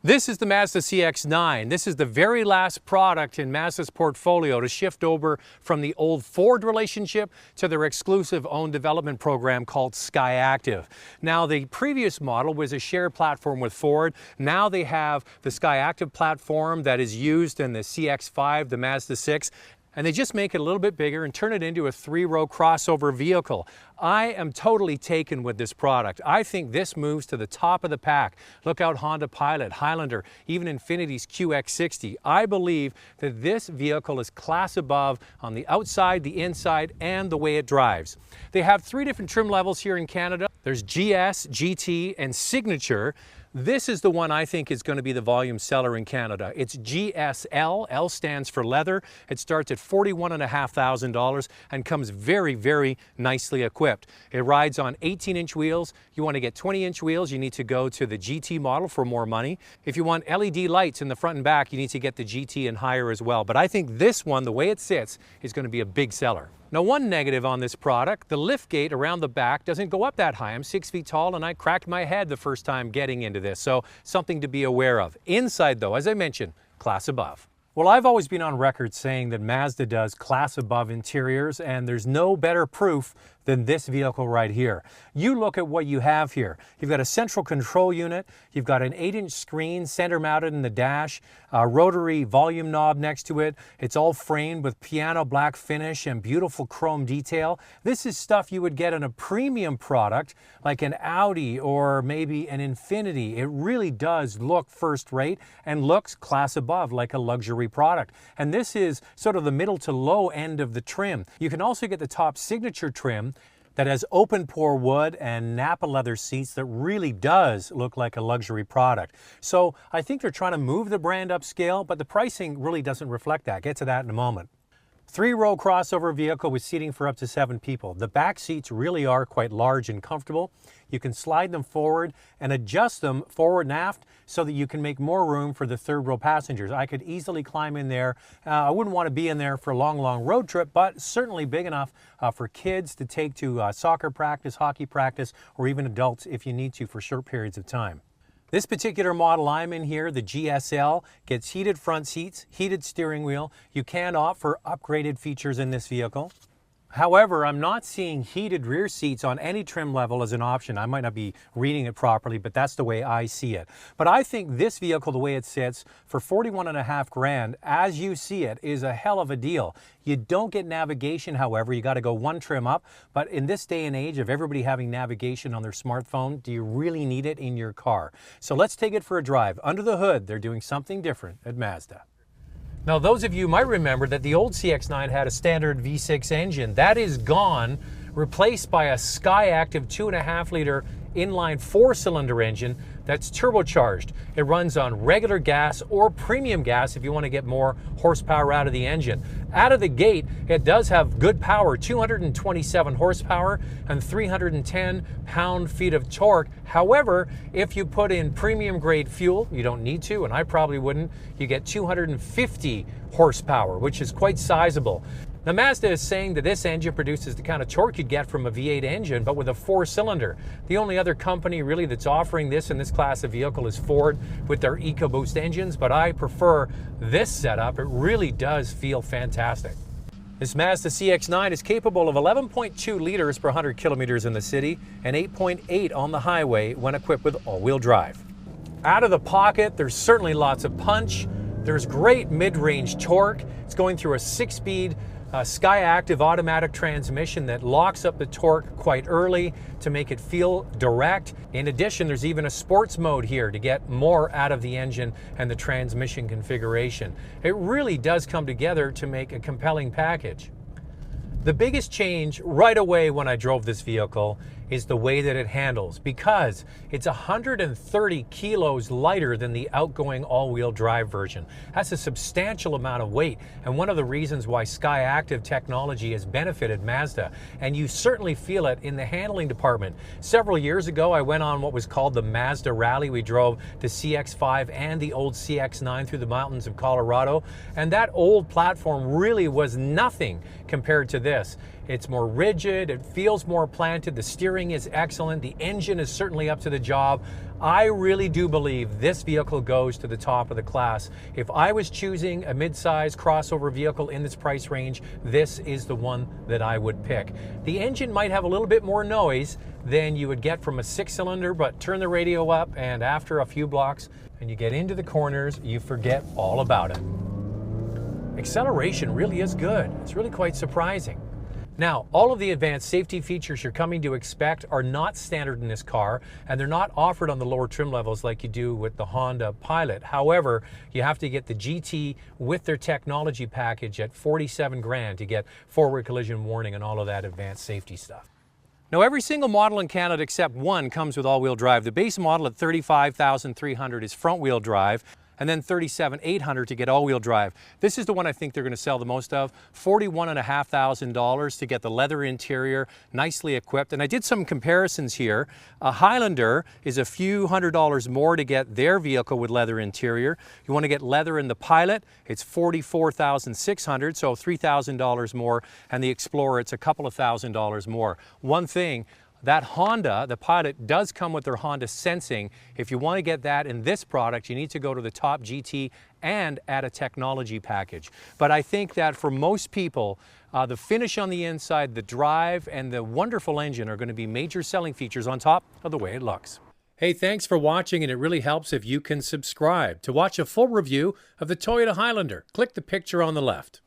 This is the Mazda CX-9. This is the very last product in Mazda's portfolio to shift over from the old Ford relationship to their exclusive own development program called Skyactiv. Now, the previous model was a shared platform with Ford. Now they have the Skyactiv platform that is used in the CX-5, the Mazda 6, and they just make it a little bit bigger and turn it into a three-row crossover vehicle. I am totally taken with this product. I think this moves to the top of the pack. Look out Honda Pilot, Highlander, even Infiniti's QX60. I believe that this vehicle is class above on the outside, the inside, and the way it drives. They have three different trim levels here in Canada. There's GS, GT, and Signature. This is the one I think is going to be the volume seller in Canada. It's GSL, L stands for leather. It starts at $41,500 and comes very, very nicely equipped. It rides on 18-inch wheels. You want to get 20-inch wheels, you need to go to the GT model for more money. If you want LED lights in the front and back, you need to get the GT and higher as well. But I think this one, the way it sits, is going to be a big seller. Now, one negative on this product, the lift gate around the back doesn't go up that high. I'm 6 feet tall and I cracked my head the first time getting into this, so something to be aware of. Inside though, as I mentioned, class above. Well, I've always been on record saying that Mazda does class above interiors, and there's no better proof than this vehicle right here. You look at what you have here. You've got a central control unit, you've got an 8-inch screen center mounted in the dash, a rotary volume knob next to it. It's all framed with piano black finish and beautiful chrome detail. This is stuff you would get in a premium product like an Audi or maybe an Infiniti. It really does look first rate and looks class above like a luxury product. And this is sort of the middle to low end of the trim. You can also get the top Signature trim that has open pore wood and Napa leather seats that really does look like a luxury product. So I think they're trying to move the brand upscale, but the pricing really doesn't reflect that. Get to that in a moment. Three-row crossover vehicle with seating for up to 7 people. The back seats really are quite large and comfortable. You can slide them forward and adjust them forward and aft so that you can make more room for the third row passengers. I could easily climb in there. I wouldn't want to be in there for a long, long road trip, but certainly big enough for kids to take to soccer practice, hockey practice, or even adults if you need to for short periods of time. This particular model I'm in here, the GSL, gets heated front seats, heated steering wheel. You can opt for upgraded features in this vehicle. However, I'm not seeing heated rear seats on any trim level as an option. I might not be reading it properly, but that's the way I see it. But I think this vehicle, the way it sits, for $41.5 grand, as you see it, is a hell of a deal. You don't get navigation, however. You got to go one trim up. But in this day and age of everybody having navigation on their smartphone, do you really need it in your car? So let's take it for a drive. Under the hood, they're doing something different at Mazda. Now, those of you might remember that the old CX-9 had a standard V6 engine. That is gone, replaced by a Skyactiv 2.5-liter inline 4-cylinder engine that's turbocharged. It runs on regular gas or premium gas if you want to get more horsepower out of the engine. Out of the gate, it does have good power, 227 horsepower and 310 pound-feet of torque. However, if you put in premium grade fuel, you don't need to, and I probably wouldn't, you get 250 horsepower, which is quite sizable. Now, Mazda is saying that this engine produces the kind of torque you'd get from a V8 engine, but with a 4-cylinder. The only other company really that's offering this in this class of vehicle is Ford with their EcoBoost engines, but I prefer this setup. It really does feel fantastic. This Mazda CX-9 is capable of 11.2 liters per 100 kilometers in the city and 8.8 on the highway when equipped with all-wheel drive. Out of the pocket, there's certainly lots of punch. There's great mid-range torque. It's going through a 6-speed Skyactiv automatic transmission that locks up the torque quite early to make it feel direct. In addition, there's even a sports mode here to get more out of the engine and the transmission configuration. It really does come together to make a compelling package. The biggest change right away when I drove this vehicle is the way that it handles, because it's 130 kilos lighter than the outgoing all-wheel drive version. That's a substantial amount of weight, and one of the reasons why Skyactiv technology has benefited Mazda, and you certainly feel it in the handling department. Several years ago, I went on what was called the Mazda Rally. We drove the CX-5 and the old CX-9 through the mountains of Colorado, and that old platform really was nothing compared to this. It's more rigid, it feels more planted, the steering is excellent, the engine is certainly up to the job. I really do believe this vehicle goes to the top of the class. If I was choosing a mid-size crossover vehicle in this price range, this is the one that I would pick. The engine might have a little bit more noise than you would get from a 6-cylinder, but turn the radio up and after a few blocks and you get into the corners, you forget all about it. Acceleration really is good. It's really quite surprising. Now, all of the advanced safety features you're coming to expect are not standard in this car, and they're not offered on the lower trim levels like you do with the Honda Pilot. However, you have to get the GT with their technology package at 47 grand to get forward collision warning and all of that advanced safety stuff. Now, every single model in Canada except one comes with all-wheel drive. The base model at $35,300 is front-wheel drive, and then $37,800 to get all-wheel drive. This is the one I think they're going to sell the most of. $41,500 to get the leather interior, nicely equipped. And I did some comparisons here. A Highlander is a few $100s more to get their vehicle with leather interior. You want to get leather in the Pilot, it's $44,600, so $3,000 more. And the Explorer, it's a couple of $1,000s more. One thing, that Honda, the Pilot, does come with their Honda sensing. If you want to get that in this product, you need to go to the top GT and add a technology package. But I think that for most people, the finish on the inside, the drive, and the wonderful engine are going to be major selling features on top of the way it looks. Hey, thanks for watching, and it really helps if you can subscribe. To watch a full review of the Toyota Highlander, click the picture on the left.